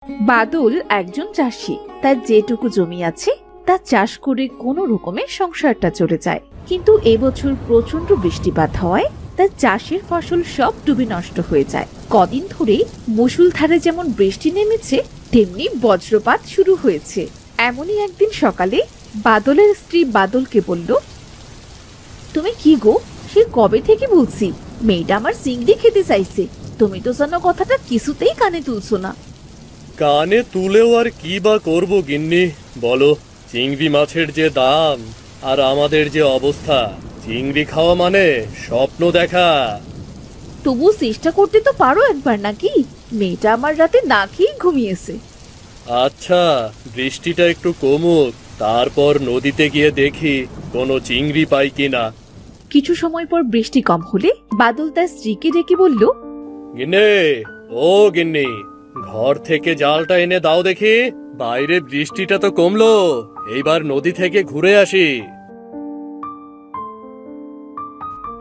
বাদল একজন চাষি। তার যেটুকু জমি আছে তা চাষ করে কোনো রকমে সংসারটা চলে যায়। কিন্তু এবছর প্রচন্ড বৃষ্টিপাত হওয়ায় তার চাষের ফসল সব ডুবে নষ্ট হয়ে যায়। কদিন ধরে মুষলধারে যেমন বৃষ্টি নেমেছে তেমনি বজ্রপাত শুরু হয়েছে। এমনই একদিন সকালে বাদলের স্ত্রী বাদলকে বলল, তুমি কি গো, সে কবে থেকে বলছি মেয়েটা আমার চিংড়ি খেতে চাইছে, তুমি তো যেন কথাটা কিছুতেই কানে তুলছো না। কানে তুলেও আর কি বা করবো গিন্নি, বলো। চিংড়ি মাছের যে দাম আর আমাদের যে অবস্থা, চিংড়ি খাওয়া মানে স্বপ্ন দেখা। তবু চেষ্টা করতে তো পারো একবার, নাকি? মেয়েটা আমার রাতে না খেয়েই ঘুমিয়েছে। আচ্ছা, বৃষ্টিটা একটু কমুক, তারপর নদীতে গিয়ে দেখি কোনো চিংড়ি পাই কিনা। কিছু সময় পর বৃষ্টি কম হলে বাদল তার স্ত্রীকে ডেকে বলল, গিন্নি, ও গিন্নি, ঘর থেকে জালটা এনে দাও দেখি। বাইরে বৃষ্টিটা তো কমলো, এইবার নদী থেকে ঘুরে আসি।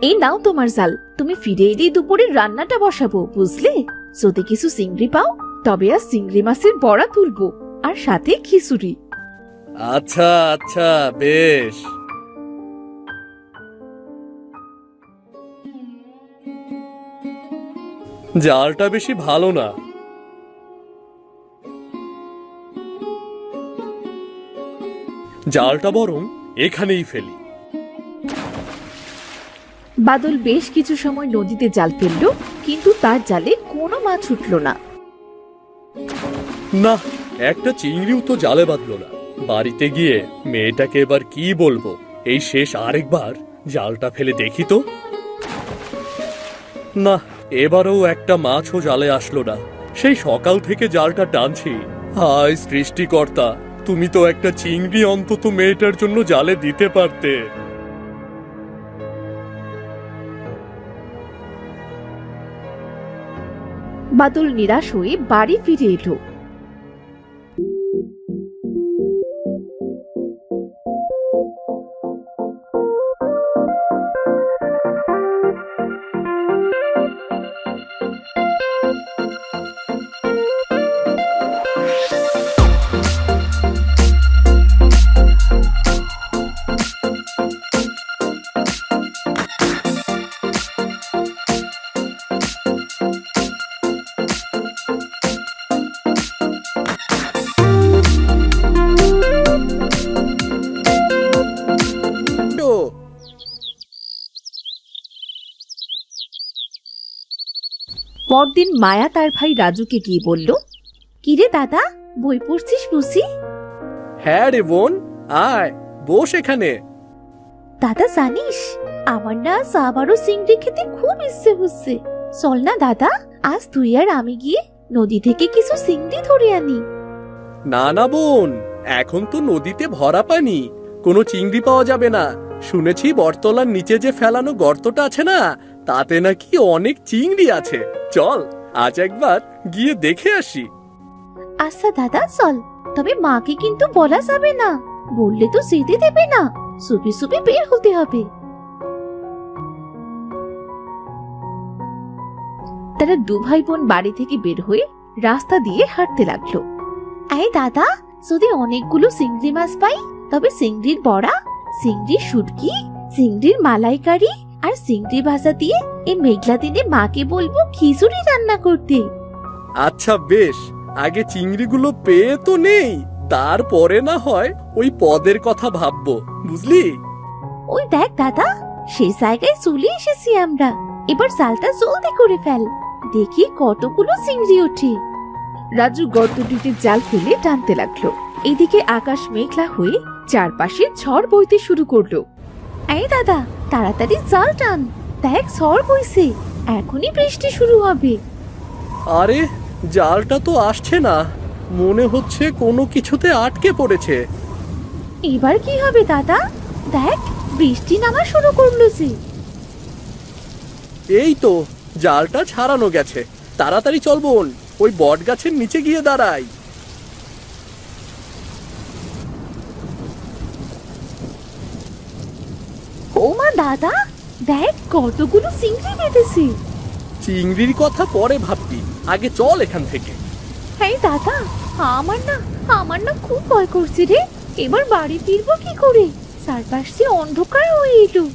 এই নাও তোমার জাল, তুমি ফিরে এলেই দুপুরে রান্নাটা বসাবো, বুঝলে? যদি কিছু চিংড়ি পাও তবে আর চিংড়ি মাছের বড়া তুলবো, আর সাথে খিচুড়ি। আচ্ছা আচ্ছা, বেশ। জালটা বেশি ভালো না। জালটা বরং এখানেই ফেলি। বাদল বেশ কিছু সময় নদীতে জাল ফেলল, কিন্তু তার জালে কোনো মাছ উঠল না। না, একটা চিংড়িও তো জালে বাঁধলো না। বাড়িতে গিয়ে মেয়েটাকে এবার কি বলবো? এই শেষ আরেকবার জালটা ফেলে দেখি তো। না, এবারও একটা মাছও জালে আসলো না। সেই সকাল থেকে জালটা টানছি। হায় সৃষ্টিকর্তা, তুমি তো একটা চিংড়ি অন্তত মেয়েটার জন্য জালে দিতে পারতে। বাদল নিরাশ হয়ে বাড়ি ফিরে এলো। পরদিন মায়া তার ভাই রাজুকে গিয়ে বলল, কিরে দাদা, বই পড়ছিস বুঝি? হ্যাঁ রে বোন, আয় বস এখানে। দাদা জানিস, আমার না আজ আবারও চিংড়ি খেতে খুব ইচ্ছে হচ্ছে। চল না দাদা, আজ তুই আর আমি গিয়ে নদী থেকে কিছু চিংড়ি ধরে আনি। না না বোন, এখন তো নদীতে ভরা পানি, কোনো চিংড়ি পাওয়া যাবে না। শুনেছি বটতলার নিচে যে ফেলানো গর্তটা আছে না, তাতে নাকি অনেক চিংড়ি আছে। চল আজ একবার গিয়ে দেখে আসি। আচ্ছা দাদা চল, তবে মাকে কিন্তু বলা যাবে না, বললে তো যেতে দেবে না। চুপি চুপি বের হতে হবে। তারা দু ভাই বোন বাড়ি থেকে বের হয়ে রাস্তা দিয়ে হাঁটতে লাগলো। এই দাদা, যদি অনেকগুলো চিংড়ি মাছ পাই তবে চিংড়ির বড়া, চিংড়ির শুটকি, চিংড়ির মালাইকারি আর চিংড়ি ভাজা দিয়ে এই মেঘলা দিনে মাকে বলবো খিচুড়ি রান্না করতে। আচ্ছা বেশ, আগে চিংড়িগুলো পেয়ে তো নেই, তারপরে না হয় ওই পদের কথা ভাববো, বুঝলি? ওই দেখ দাদা, সেই জায়গায় চলে এসেছি আমরা। এবার জালটা জলদি করে ফেল, দেখি কতগুলো চিংড়ি ওঠে। রাজু গর্তটিতে জাল ফেলে টানতে লাগলো। এদিকে আকাশ মেঘলা হয়ে চারপাশে ঝড় বইতে শুরু করলো। এই দাদা, তাড়াতাড়ি জাল টান, দেখ ঝড় বইছে, এখনই বৃষ্টি শুরু হবে। আরে, জালটা তো আসছে না, মনে হচ্ছে কোনো কিছুতে আটকে পড়েছে। এবার কি হবে দাদা? দেখ বৃষ্টি নামা শুরু করলো যে। এই তো জালটা ছাড়ানো গেছে, তাড়াতাড়ি চল বোন, ওই বট গাছের নিচে গিয়ে দাঁড়াই। ও মা দাদা, দেখ কতগুলো চিংড়ি বেঁধেছে। চিংড়ির কথা পরে ভাববি, আগে চল এখান থেকে। এই দাদা, আমার না খুব ভয় করছে রে। এবার বাড়ি ফিরবো কি করে? চারপাশ দিয়ে অন্ধকার হয়ে এলো।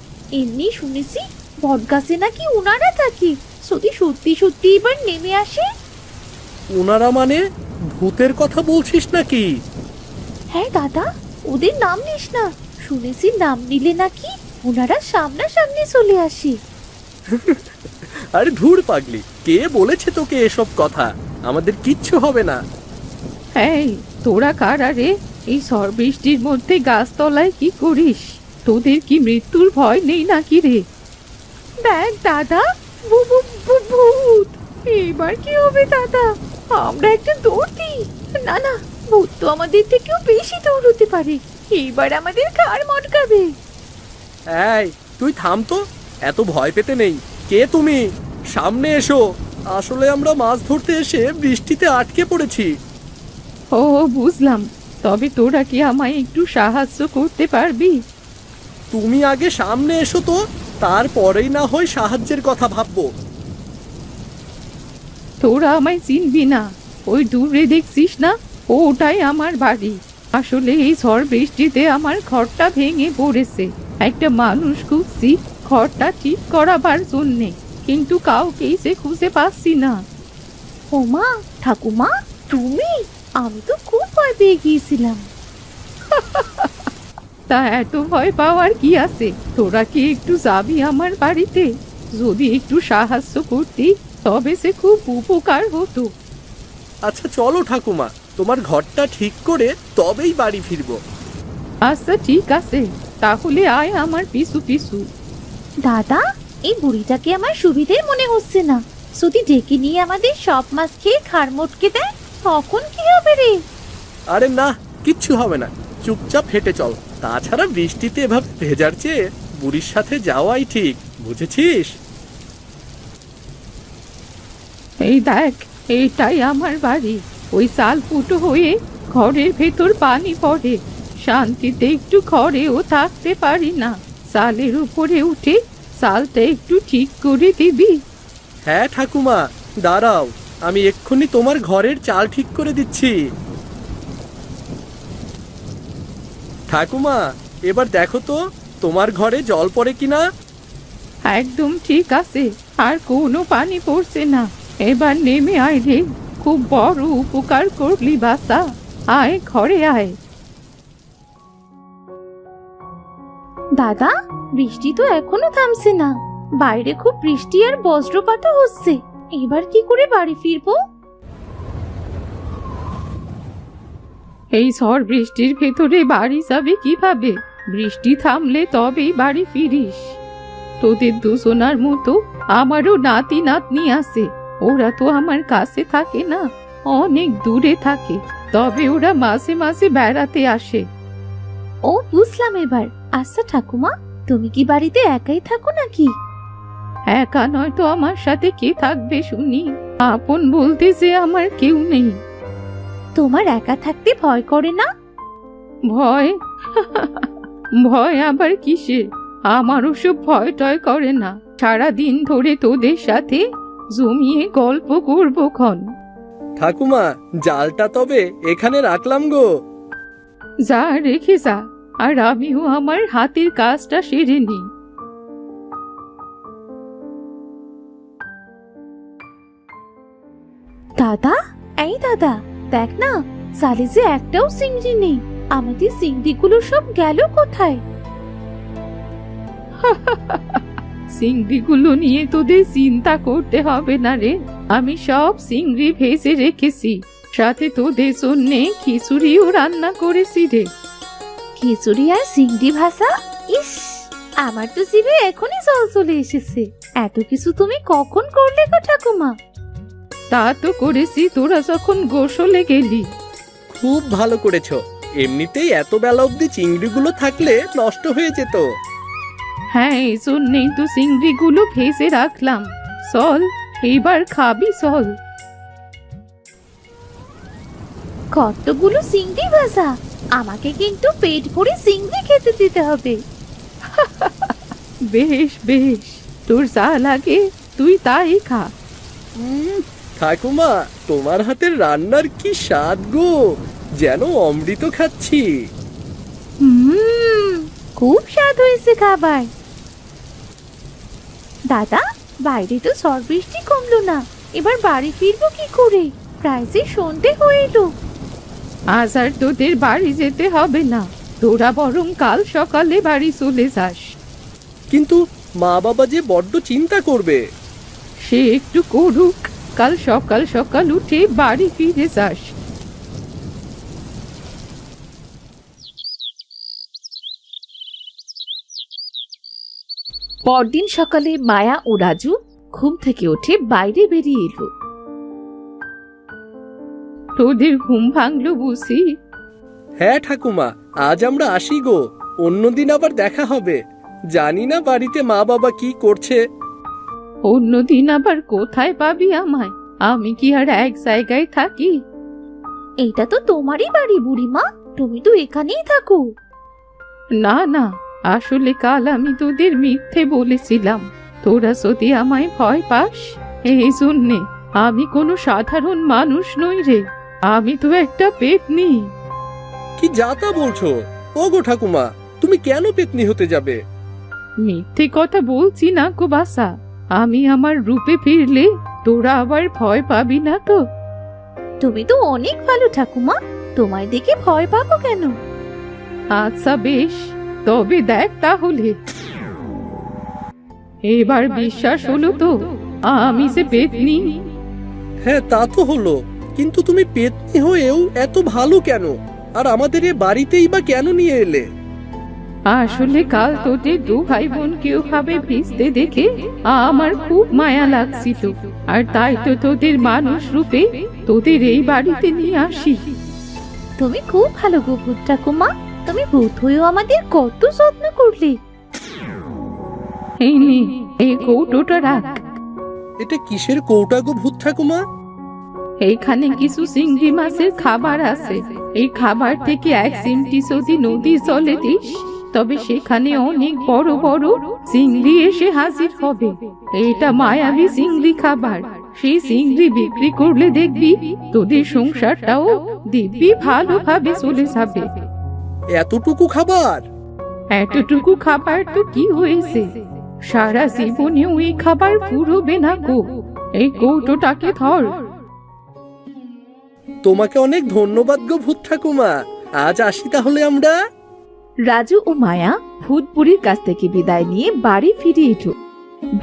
এমনি শুনেছি বটগাছে নাকি ওনারা থাকে। যদি সত্যি সত্যি এবার নেমে আসে। ওনারা মানে ভূতের কথা বলছিস নাকি? হ্যাঁ দাদা, ওদের নাম নিস না। শুনেছি নাম নিলে নাকি ওনারা সামনাসামনি চলে আসে। আরে ধুর পাগলি, কে বলেছে তোকে এসব কথা? আমাদের কিচ্ছু হবে না। এই তোরা কারা রে? এই ঝড় বৃষ্টির মধ্যে গাছতলায় কি করিস? তোদের কি মৃত্যুর ভয় নেই নাকি রে? দেখ দাদা, ভূত! এবার কি হবে দাদা? আমরা একটা দৌড় দিই। না না, ভূত তো আমাদের থেকেও বেশি দৌড়তে পারে। এবার আমাদের ঘাড় মটকাবে। এই তুই থাম তো, এত ভয় পেতে নেই। কে তুমি? সামনে এসো। আসলে আমরা মাছ ধরতে এসে বৃষ্টিতে আটকে পড়েছি। ও বুঝলাম। তবে তোরা কি আমায় একটু সাহায্য করতে পারবি? তুমি আগে সামনে এসো তো, তারপরেই না হয় সাহায্যের কথা ভাববো। তোরা আমায় চিনবি না। ওই দূরে দেখছিস না, ওটাই আমার বাড়ি। আসলে এই ঝড় বৃষ্টিতে আমার ঘরটা ভেঙে পড়েছে। একটা মানুষ খুঁজছি ঘরটা ঠিক করাবার জন্যে, কিন্তু কাউকেই সে খুঁজে পাচ্ছি না। ওমা, ঠাকুমা তুমি? আমি তো খুব ভয় পেয়ে গিয়েছিলাম। তা এত ভয় পাওয়ার কি আছে? তোরা কি একটু যাবি আমার বাড়িতে? যদি একটু সাহায্য করতি তবে সে খুব উপকার হতো। আচ্ছা চলো ঠাকুমা, তোমার ঘরটা ঠিক করে তবেই বাড়ি ফিরবো। আচ্ছা ঠিক আছে, তাহলে আয় আমার পিছু পিছু। দাদা, এই বুড়িটাকে আমার সুবিধের মনে হচ্ছে না। যদি ডেকে নিয়ে আমাদের সব মাছ খেয়ে খাড় মটকে দেয়, তখন কি হবে রে? আরে না, কিচ্ছু হবে না। চুপচাপ হেঁটে চল। তাছাড়া বৃষ্টিতে এভাবে ভেজার চেয়ে বুড়ির সাথে যাওয়াই ঠিক, বুঝেছিস? এই দেখ, এটাই আমার বাড়ি। ওই চাল ফুটো হয়ে ঘরের ভেতর পানি পড়ে। শান্তিতে একটু ঘরেও থাকতে পারি না। চালের উপরে উঠে চালটা একটু ঠিক করে দিবি? হ্যাঁ ঠাকুমা, দাঁড়াও, আমি এক্ষুনি তোমার ঘরের চাল ঠিক করে দিচ্ছি। ঠাকুমা, এবার দেখো তো তোমার ঘরে জল পড়ে কিনা। একদম ঠিক আছে, আর কোনো পানি পড়ছে না। এবার নেমে আয় রে, খুব বড় উপকার করলি বাসা। আয় ঘরে আয়। দাদা, বৃষ্টি তো এখনো থামছে না। বাইরে খুব বৃষ্টি আর বজ্রপাতও হচ্ছে। এবার কি করে বাড়ি ফিরবো? এই ঝড় বৃষ্টির ভেতরে বাড়ি যাবে কিভাবে? বৃষ্টি থামলে তবেই বাড়ি ফিরিস। তোদের দুজনার মতো আমারও নাতি নাতনি আছে। ওরা তো আমার কাছে থাকে না, অনেক দূরে থাকে। তবে ওরা মাঝে মাঝে বেড়াতে আসে। ও বুঝলাম এবার। আচ্ছা ঠাকুমা, তুমি কি বাড়িতে একাই থাকো নাকি? একা নয় তো, আমার সাথে কে থাকবে শুনি? আপন বলতে যে আমার কেউ নেই। তোমার একা থাকতে ভয় করে না? ভয়? ভয় আবার কিসের? আমার ওসব ভয় টয় করে না। সারাদিন ধরে তোদের সাথে জমিয়ে গল্প করবো ক্ষণ। ঠাকুমা, জালটা তবে এখানে রাখলাম গো। যা রেখে যা, আর আমিও আমার হাতের কাজটা সেরে নিই। দাদা, এই দাদা, দেখ না, জালে যে একটাও চিংড়ি নেই। আমাদের চিংড়িগুলো সব গেল কোথায়? চিংড়িগুলো নিয়ে তোদের চিন্তা করতে হবে না রে। আমি সব চিংড়ি ভেজে রেখেছি, সাথে তোদের জন্যে খিচুড়িও রান্না করেছি রে। খিচুড়ি আর চিংড়ি ভাজা? ইস, আমার তো জিভে এখনই জল চলে এসেছে। এত কিছু তুমি কখন করলে গো ঠাকুমা? তা তো করেছি তোরা যখন গোসলে গেলি। খুব ভালো করেছো। এমনিতেই এত বেলা অবধি চিংড়িগুলো থাকলে নষ্ট হয়ে যেত। হ্যাঁ, এই জন্যেই তো চিংড়িগুলো ভেজে রাখলাম। চল, এইবার খাবি চল। কতগুলো চিংড়ি ভাজা! আমাকে কিন্তু পেট ভরে চিংড়ি খেতে দিতে হবে। বেশ বেশ, তোর যা লাগে তুই তাই খা। ঠাকুমা, তোমার হাতের রান্নার কি স্বাদ গো, যেন অমৃত খাচ্ছি। খুব স্বাদ হয়েছে খাবার। দাদা, বাইরে তো ঝড় বৃষ্টি কমলো না, এবার বাড়ি ফিরবো কি করে? প্রায় যে সন্ধে হয়ে এলো। আজ আর তোদের বাড়ি যেতে হবে না, তোরা বরং কাল সকালে বাড়ি চলে যাস। কিন্তু মা বাবা যে বড্ড চিন্তা করবে। সে একটু করুক, কাল সকাল সকাল উঠে বাড়ি ফিরে যাস। পরদিন সকালে মায়া ও রাজু ঘুম থেকে উঠে বাইরে বেরিয়ে এলো। তোদের ঘুম ভাঙলো বুঝি? হ্যাঁ ঠাকুমা, আজ আমরা আসি গো, অন্যদিন আবার দেখা হবে। জানি না বাড়িতে মা বাবা কি করছে। অন্যদিন আবার কোথায় পাবি আমায়? আমি কি আর এক জায়গায় থাকি? এটা তো তোমারই বাড়ি বুড়িমা, তুমি তো এখানেই থাকো। না না, আসলে কাল আমি তোদের মিথ্যে বলেছিলাম। তোরা যদি আমায় ভয় পাস, এই জন্যে। আমি কোনো সাধারণ মানুষ নই রে, আমি তো একটা পেতনি। কি যাতা বলছো? ওগো ঠাকুমা, তুমি কেন পেতনি হতে যাবে? মিথ্যে কথা বলছি না গো বাসা, আমি আমার রূপে ফিরলে তোরা আবার ভয় পাবি না তো? তুমি তো অনেক ভালো ঠাকুমা, তোমায় দেখে ভয় পাবো কেন? আচ্ছা বেশ, তবে দেখ তাহলে। এবার বিশ্বাস হলো তো আমি যে পেতনি? হ্যাঁ, তা তো হলো, কিন্তু তুমি পেতনি হয়েও এত ভালো কেন? আর আমাদের এ বাড়িতেই বা কেন নিয়ে এলে? আসলে কাল তোদের দু ভাই বোনকে ওভাবে ভিজতে দেখে আমার খুব মায়া লাগছিল, আর তাই তো তোদের মানুষ রূপে তোদের এই বাড়িতে নিয়ে আসি। তুমি খুব ভালো গো ভূত ঠাকুমা, তুমি ভূত হয়েও আমাদের কত যত্ন করলে। এই নে, এই কৌটোটা রাখ। এটা কিসের কৌটা গো ভূত ঠাকুমা? এইখানে কিছু চিংড়ি মাছের খাবার আছে। এই খাবার থেকে এক চিমটি যদি নদীর জলে দিস, তবে সেখানে অনেক বড় বড় চিংড়ি এসে হাজির হবে। এটা মায়াবী চিংড়ি খাবার। সেই চিংড়ি বিক্রি করলে দেখবি তোদের সংসারটাও দিব্যি ভালোভাবে চলে যাবে। এতটুকু খাবার? এতটুকু খাবার তো কি হয়েছে, সারা জীবনেও এই খাবার ফুরোবে না গো। এই কৌটোটাকে ধর। তোমাকে অনেক ধন্যবাদ গো ভূত ঠাকুমা, আজ আসি তাহলে আমরা। রাজু ও মায়া ভূতপুরীর কাছ থেকে বিদায় নিয়ে বাড়ি ফিরে এলো।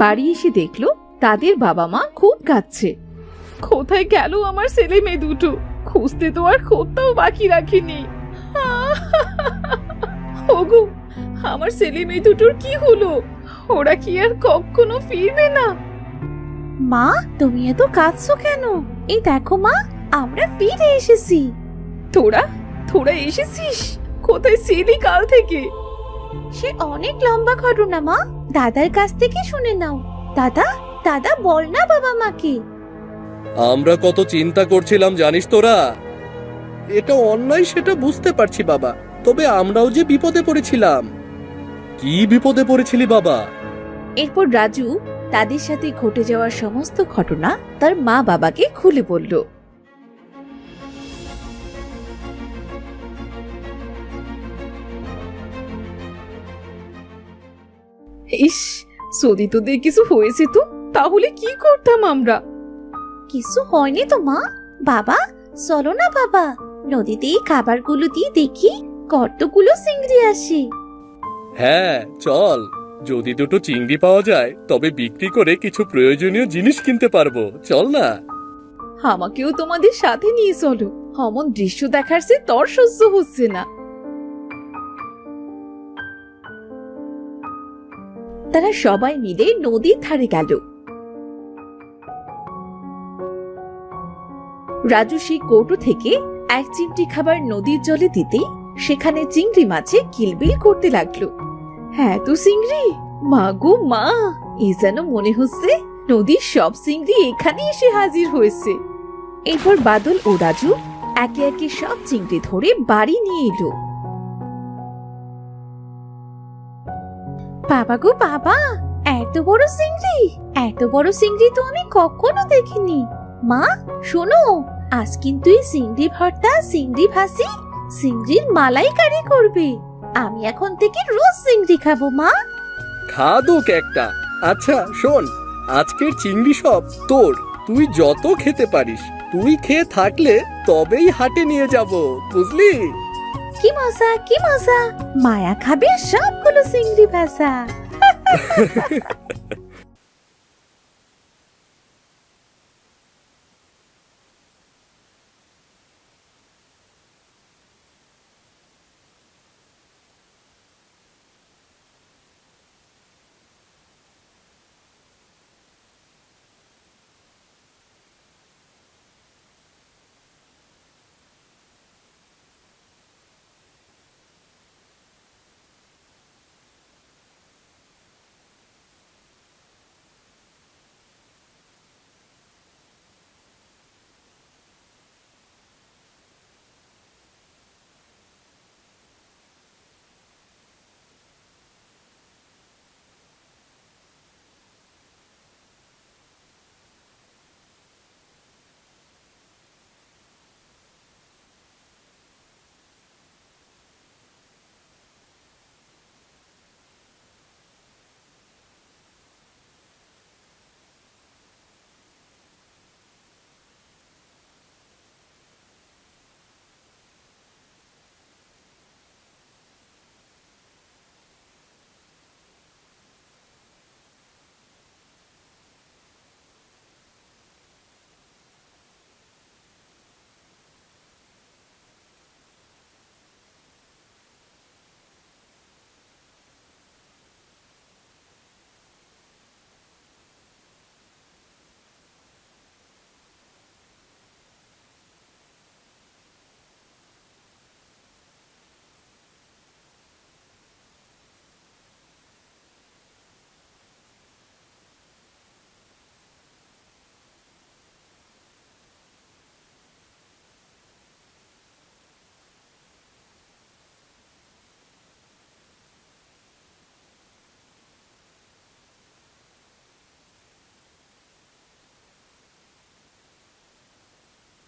বাড়ি এসে দেখলো তাদের বাবা মা খুব কাঁদছে। কোথায় গেল আমার ছেলে মেয়ে দুটো? খুঁজতে তো আর কোথাও বাকি রাখিনি। ওগো, আমার ছেলে মেয়ে দুটোর কি হলো? ওরা কি আর কখনো ফিরবে না? মা, তুমি এত কাঁদছো কেন? এই দেখো মা, আমরা ফিরে এসেছি। তোরা তোরা এসেছিস? কোথায় ছিলি কাল থেকে? সে অনেক লম্বা ঘটনা মা, দাদার কাছ থেকে শুনে নাও। দাদা, দাদা বল না বাবা মাকে। আমরা কত চিন্তা করছিলাম জানিস তোরা? এটা অন্যায় সেটা বুঝতে পারছি বাবা, তবে আমরাও যে বিপদে পড়েছিলাম। কি বিপদে পড়েছিলি বাবা? এরপর রাজু তাদের সাথে ঘটে যাওয়া সমস্ত ঘটনা তার মা বাবাকে খুলে বলল। ইস, যদি তোদের কিছু হয়েছে তো তাহলে কি করতাম আমরা? কিছু হয়নি তো মা। বাবা, চলো না বাবা, নদীতে এই খাবারগুলো দিয়ে দেখি কতগুলো চিংড়ি আসে। হ্যাঁ চল, যদি দুটো চিংড়ি পাওয়া যায় তবে বিক্রি করে কিছু প্রয়োজনীয় জিনিস কিনতে পারবো। চল না। আমাকেও তোমাদের সাথে নিয়ে চলো, অমন দৃশ্য দেখার সে তর সহ্য হচ্ছে না। তারা সবাই মিলে নদীর ধারে গেল। রাজু সেই কৌটো থেকে এক চিমটি খাবার নদীর জলে দিতেই সেখানে চিংড়ি মাছে কিলবিল করতে লাগলো। হ্যাঁ তো চিংড়ি, মা গো মা, এ যেন মনে হচ্ছে নদীর সব চিংড়ি এখানে এসে হাজির হয়েছে। এরপর বাদল ও রাজু একে একে সব চিংড়ি ধরে বাড়ি নিয়ে এলো। বাবা গো বাবা, এত বড় চিংড়ি, এত বড় চিংড়ি তো আমি কখনো দেখিনি। মা শোনো, আজ কিন্তু এই চিংড়ি ভর্তা, চিংড়ি ভাজি, চিংড়ির মালাইকারি করবে। আমি এখন থেকে রোজ চিংড়ি খাবো মা। খাদুক একটা। আচ্ছা শোন, আজকের চিংড়ি সব তোর, তুই যত খেতে পারিস। তুই খেয়ে থাকলে তবেই হাটে নিয়ে যাব, বুঝলি? কি মজা, কি মজা! মায়া খাবে সবগুলো চিংড়ি ভাজা।